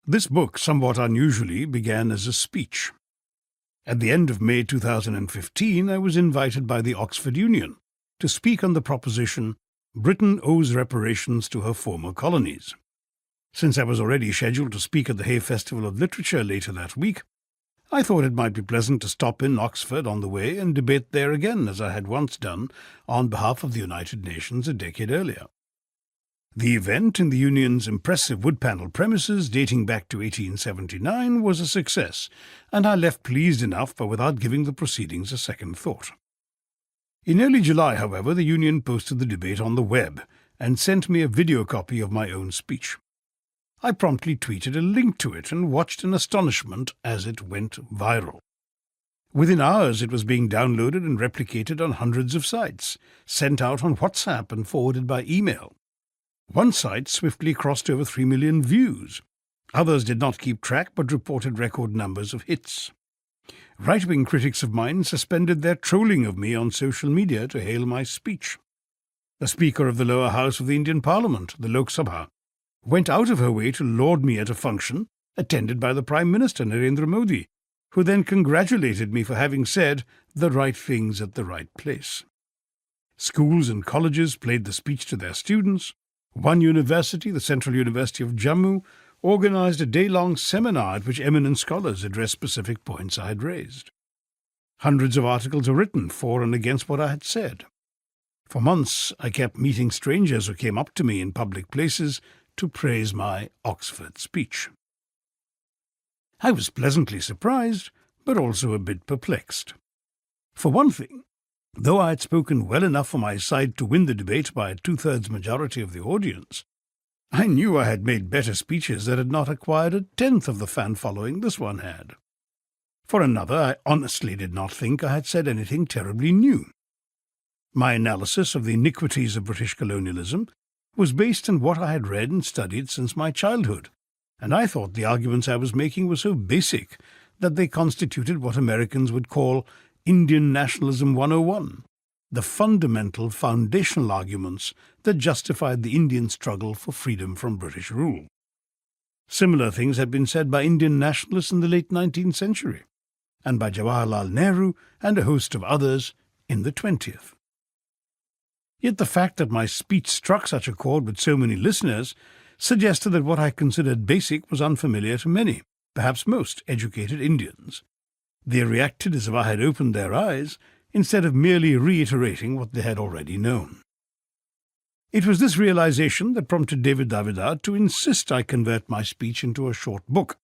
This book, somewhat unusually, began as a speech. At the end of May 2015, I was invited by the Oxford Union to speak on the proposition, Britain owes reparations to her former colonies. Since I was already scheduled to speak at the Hay Festival of Literature later that week, I thought it might be pleasant to stop in Oxford on the way and debate there again, as I had once done on behalf of the United Nations a decade earlier. The event, in the Union's impressive wood-panel premises dating back to 1879, was a success, and I left pleased enough, but without giving the proceedings a second thought. In early July, however, the Union posted the debate on the web and sent me a video copy of my own speech. I promptly tweeted a link to it and watched in astonishment as it went viral. Within hours it was being downloaded and replicated on hundreds of sites, sent out on WhatsApp and forwarded by email. One site swiftly crossed over 3 million views. Others did not keep track but reported record numbers of hits. Right-wing critics of mine suspended their trolling of me on social media to hail my speech. The Speaker of the lower house of the Indian Parliament, the Lok Sabha, went out of her way to laud me at a function attended by the Prime Minister, Narendra Modi, who then congratulated me for having said the right things at the right place. Schools and colleges played the speech to their students. One university, the Central University of Jammu, organized a day-long seminar at which eminent scholars addressed specific points I had raised. Hundreds of articles were written for and against what I had said. For months I kept meeting strangers who came up to me in public places to praise my Oxford speech. I was pleasantly surprised, but also a bit perplexed. For one thing, though I had spoken well enough for my side to win the debate by a two-thirds majority of the audience, I knew I had made better speeches that had not acquired a tenth of the fan following this one had. For another, I honestly did not think I had said anything terribly new. My analysis of the iniquities of British colonialism was based on what I had read and studied since my childhood, and I thought the arguments I was making were so basic that they constituted what Americans would call Indian Nationalism 101, the fundamental foundational arguments that justified the Indian struggle for freedom from British rule. Similar things had been said by Indian nationalists in the late 19th century, and by Jawaharlal Nehru and a host of others in the 20th. Yet the fact that my speech struck such a chord with so many listeners suggested that what I considered basic was unfamiliar to many, perhaps most, educated Indians. They reacted as if I had opened their eyes, instead of merely reiterating what they had already known. It was this realization that prompted David Davidar to insist I convert my speech into a short book,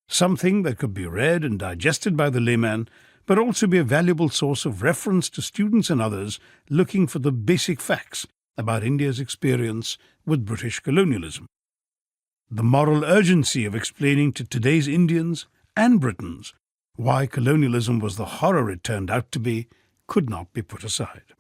something that could be read and digested by the layman, but also be a valuable source of reference to students and others looking for the basic facts about India's experience with British colonialism. The moral urgency of explaining to today's Indians and Britons why colonialism was the horror it turned out to be could not be put aside.